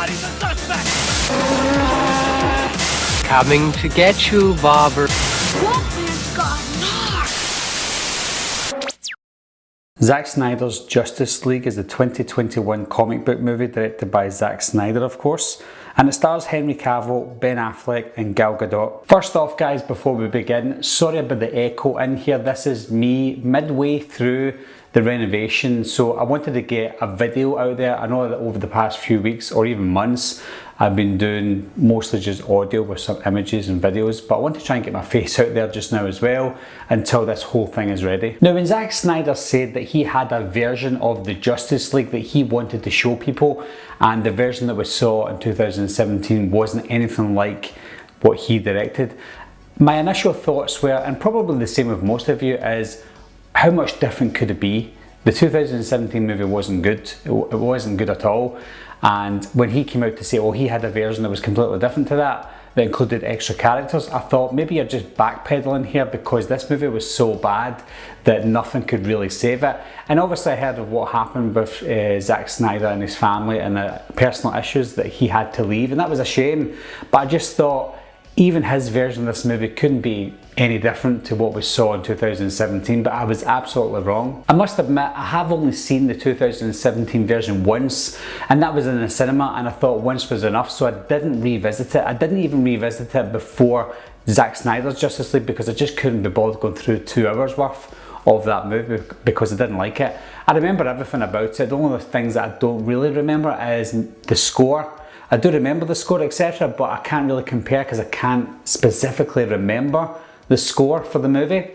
He's a suspect! Coming to get you, Bobber. Zack Snyder's Justice League is the 2021 comic book movie directed by Zack Snyder, of course, and it stars Henry Cavill, Ben Affleck and Gal Gadot. First off guys, before we begin, sorry about the echo in here. This is me midway through the renovation, so I wanted to get a video out there. I know that over the past few weeks or even months I've been doing mostly just audio with some images and videos, but I want to try and get my face out there just now as well until this whole thing is ready. Now, when Zack Snyder said that he had a version of the Justice League that he wanted to show people, and the version that we saw in 2017 wasn't anything like what he directed, my initial thoughts were, and probably the same with most of you, is how much different could it be? The 2017 movie wasn't good. It wasn't good at all. And when he came out to say, well, he had a version that was completely different to that included extra characters, I thought maybe you're just backpedaling here because this movie was so bad that nothing could really save it. And obviously I heard of what happened with Zack Snyder and his family and the personal issues that he had to leave, and that was a shame. But I just thought even his version of this movie couldn't be any different to what we saw in 2017, but I was absolutely wrong. I must admit, I have only seen the 2017 version once, and that was in the cinema, and I thought once was enough, so I didn't revisit it. I didn't even revisit it before Zack Snyder's Justice League because I just couldn't be bothered going through 2 hours worth of that movie because I didn't like it. I remember everything about it. The only things that I don't really remember is the score. I do remember the score, etc., but I can't really compare because I can't specifically remember the score for the movie.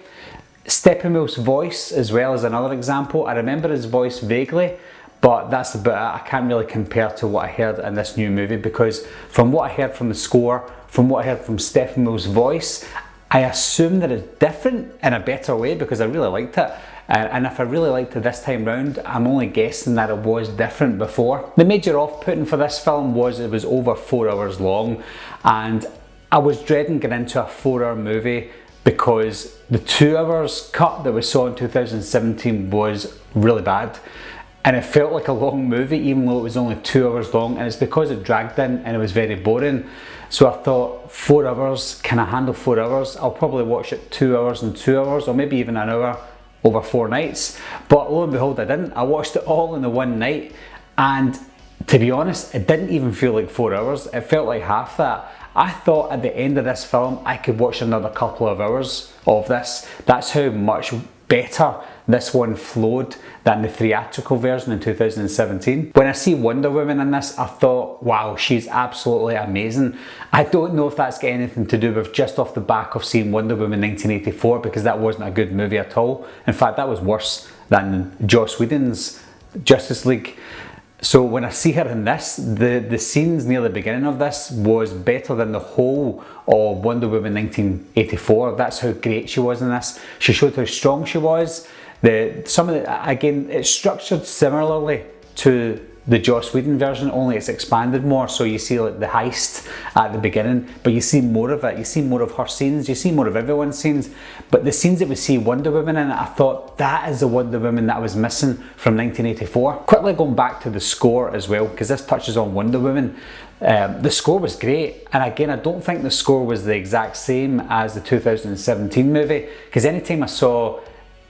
Steppenwolf's voice as well is another example. I remember his voice vaguely, but that's about it. I can't really compare to what I heard in this new movie because from what I heard from the score, from what I heard from Steppenwolf's voice, I assume that it's different in a better way because I really liked it. And if I really liked it this time round, I'm only guessing that it was different before. The major off-putting for this film was it was over 4 hours long, and I was dreading getting into a 4-hour movie because the 2 hours cut that we saw in 2017 was really bad. And it felt like a long movie even though it was only 2 hours long, and it's because it dragged in and it was very boring. So I thought 4 hours, can I handle 4 hours? I'll probably watch it 2 hours and 2 hours, or maybe even an hour over 4 nights. But lo and behold, I didn't. I watched it all in the one night, and to be honest, it didn't even feel like 4 hours. It felt like half that. I thought at the end of this film I could watch another couple of hours of this. That's how much better this one flowed than the theatrical version in 2017. When I see Wonder Woman in this, I thought, wow, she's absolutely amazing. I don't know if that's got anything to do with just off the back of seeing Wonder Woman 1984, because that wasn't a good movie at all. In fact, that was worse than Joss Whedon's Justice League. So when I see her in this, the scenes near the beginning of this was better than the whole of Wonder Woman 1984. That's how great she was in this. She showed how strong she was. Again, it's structured similarly to the Joss Whedon version, only it's expanded more. So you see like the heist at the beginning, but you see more of it. You see more of her scenes, you see more of everyone's scenes. But the scenes that we see Wonder Woman in, I thought that is the Wonder Woman that I was missing from 1984. Quickly going back to the score as well, because this touches on Wonder Woman. The score was great, and again, I don't think the score was the exact same as the 2017 movie, because anytime I saw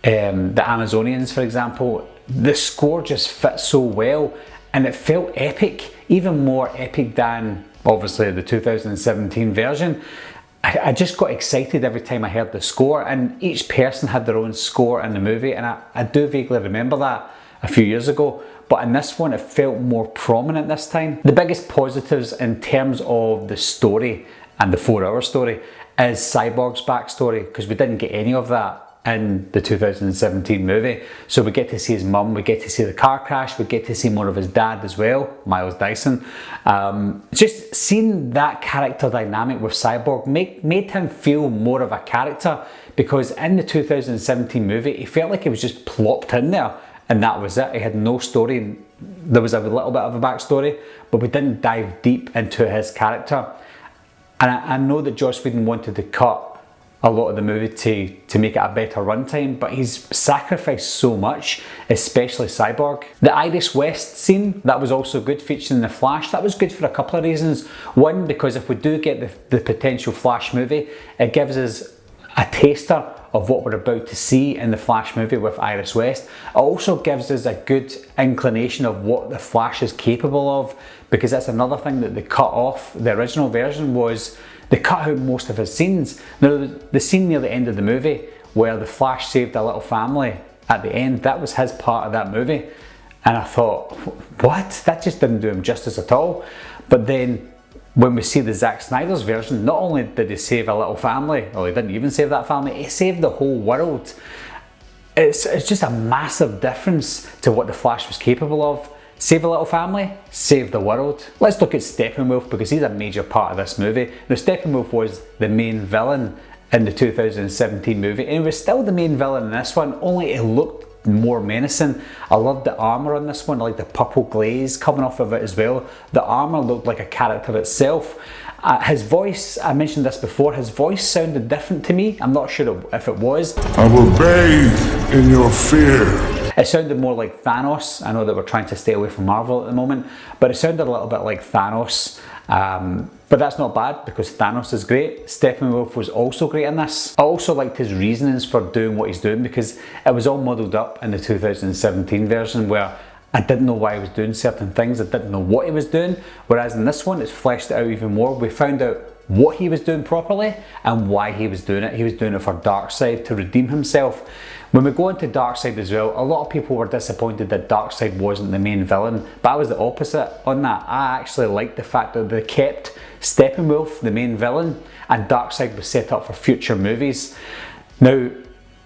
the Amazonians, for example, the score just fit so well and it felt epic, even more epic than obviously the 2017 version. I just got excited every time I heard the score, and each person had their own score in the movie, and I do vaguely remember that a few years ago, but in this one it felt more prominent this time. The biggest positives in terms of the story and the 4-hour story is Cyborg's backstory, because we didn't get any of that in the 2017 movie. So we get to see his mum, we get to see the car crash, we get to see more of his dad as well, Miles Dyson. Just seeing that character dynamic with Cyborg made him feel more of a character, because in the 2017 movie he felt like he was just plopped in there and that was it. He had no story. There was a little bit of a backstory, but we didn't dive deep into his character. And I know that Joss Whedon wanted to cut a lot of the movie to make it a better runtime, but he's sacrificed so much, especially Cyborg. The Iris West scene, that was also good, featuring the Flash. That was good for a couple of reasons. One, because if we do get the potential Flash movie, it gives us a taster of what we're about to see in the Flash movie with Iris West. It also gives us a good inclination of what the Flash is capable of, because that's another thing that they cut off the original version, was they cut out most of his scenes. Now, the scene near the end of the movie where the Flash saved a little family at the end, that was his part of that movie. And I thought, what? That just didn't do him justice at all. But then when we see the Zack Snyder's version, not only did he save a little family, or he didn't even save that family, he saved the whole world. It's just a massive difference to what the Flash was capable of. Save a little family, save the world. Let's look at Steppenwolf, because he's a major part of this movie. Now, Steppenwolf was the main villain in the 2017 movie, and he was still the main villain in this one, only it looked more menacing. I loved the armour on this one, I like the purple glaze coming off of it as well. The armour looked like a character itself. His voice, I mentioned this before, his voice sounded different to me. I'm not sure if it was. I will bathe in your fear. It sounded more like Thanos. I know that we're trying to stay away from Marvel at the moment, but it sounded a little bit like Thanos. But that's not bad, because Thanos is great. Steppenwolf was also great in this. I also liked his reasonings for doing what he's doing, because it was all muddled up in the 2017 version where I didn't know why he was doing certain things, I didn't know what he was doing, whereas in this one it's fleshed out even more. We found out what he was doing properly and why he was doing it. He was doing it for Darkseid, to redeem himself. When we go into Darkseid as well, a lot of people were disappointed that Darkseid wasn't the main villain, but I was the opposite on that. I actually liked the fact that they kept Steppenwolf the main villain and Darkseid was set up for future movies. Now,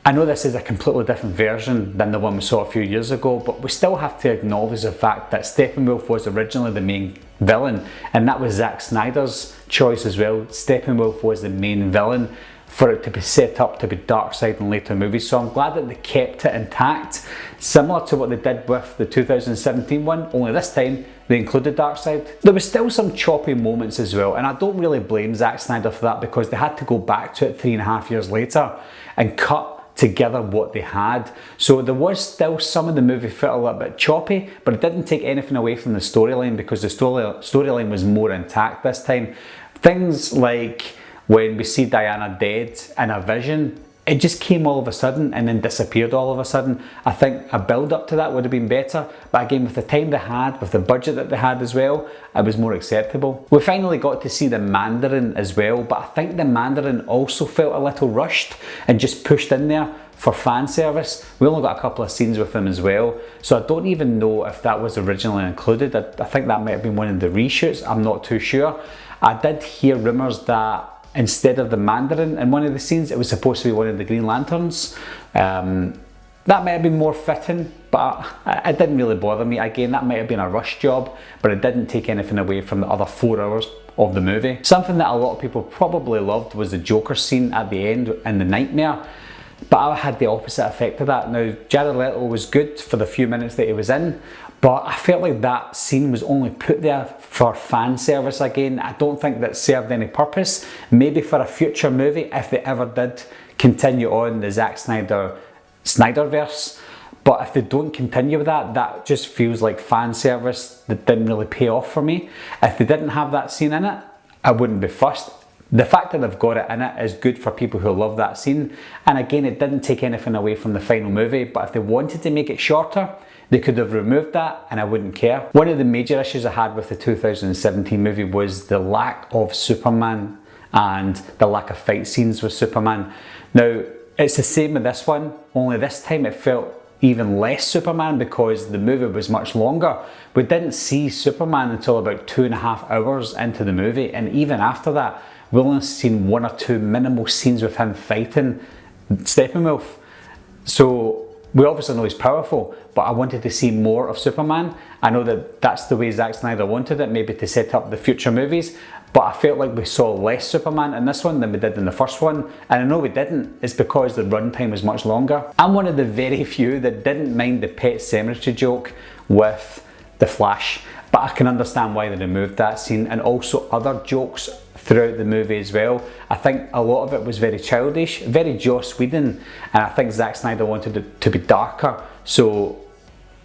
I know this is a completely different version than the one we saw a few years ago, but we still have to acknowledge the fact that Steppenwolf was originally the main villain, and that was Zack Snyder's choice as well. Steppenwolf was the main villain for it to be set up to be Darkseid in later movies, so I'm glad that they kept it intact, similar to what they did with the 2017 one, only this time they included Darkseid. There was still some choppy moments as well, and I don't really blame Zack Snyder for that, because they had to go back to it 3.5 years later and cut together what they had. So there was still some of the movie felt a little bit choppy, but it didn't take anything away from the storyline, because the storyline was more intact this time. Things like when we see Diana dead in a vision, it just came all of a sudden and then disappeared all of a sudden. I think a build up to that would have been better, but again, with the time they had, with the budget that they had as well, it was more acceptable. We finally got to see the Mandarin as well, but I think the Mandarin also felt a little rushed and just pushed in there for fan service. We only got a couple of scenes with him as well, so I don't even know if that was originally included. I think that might have been one of the reshoots, I'm not too sure. I did hear rumours that instead of the Mandarin in one of the scenes, it was supposed to be one of the Green Lanterns. That might have been more fitting, but it didn't really bother me. Again, that might have been a rush job, but it didn't take anything away from the other 4 hours of the movie. Something that a lot of people probably loved was the Joker scene at the end in the nightmare, but I had the opposite effect of that. Now, Jared Leto was good for the few minutes that he was in, but I felt like that scene was only put there for fan service again. I don't think that served any purpose. Maybe for a future movie, if they ever did continue on the Zack Snyder Snyderverse. But if they don't continue with that, that just feels like fan service that didn't really pay off for me. If they didn't have that scene in it, I wouldn't be fussed. The fact that they've got it in it is good for people who love that scene. And again, it didn't take anything away from the final movie, but if they wanted to make it shorter, they could have removed that and I wouldn't care. One of the major issues I had with the 2017 movie was the lack of Superman and the lack of fight scenes with Superman. Now, it's the same with this one, only this time it felt even less Superman because the movie was much longer. We didn't see Superman until about 2.5 hours into the movie, and even after that, we only seen 1 or 2 minimal scenes with him fighting Steppenwolf. So we obviously know he's powerful, but I wanted to see more of Superman. I know that that's the way Zack Snyder wanted it, maybe to set up the future movies, but I felt like we saw less Superman in this one than we did in the first one, and I know we didn't. It's because the runtime was much longer. I'm one of the very few that didn't mind the Pet Sematary joke with the Flash, but I can understand why they removed that scene, and also other jokes throughout the movie as well. I think a lot of it was very childish, very Joss Whedon, and I think Zack Snyder wanted it to be darker, so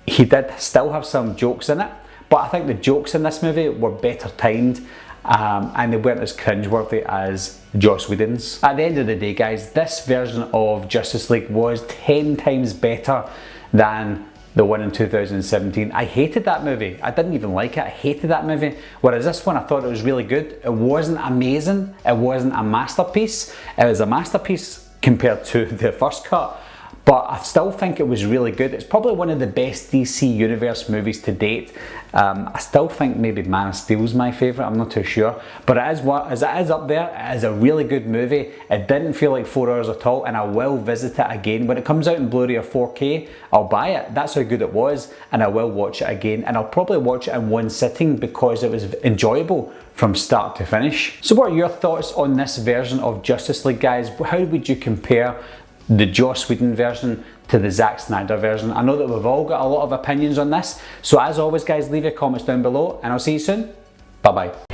he did still have some jokes in it, but I think the jokes in this movie were better timed, and they weren't as cringeworthy as Joss Whedon's. At the end of the day, guys, this version of Justice League was 10 times better than the one in 2017. I hated that movie. I didn't even like it. I hated that movie. Whereas this one, I thought it was really good. It wasn't amazing. It wasn't a masterpiece. It was a masterpiece compared to the first cut, but I still think it was really good. It's probably one of the best DC Universe movies to date. I still think maybe Man of Steel is my favourite, I'm not too sure. But it is up there. It is a really good movie. It didn't feel like 4 hours at all, and I will visit it again. When it comes out in Blu-ray or 4K, I'll buy it. That's how good it was, and I will watch it again. And I'll probably watch it in one sitting because it was enjoyable from start to finish. So what are your thoughts on this version of Justice League, guys? How would you compare the Joss Whedon version to the Zack Snyder version? I know that we've all got a lot of opinions on this, so as always, guys, leave your comments down below, and I'll see you soon. Bye bye.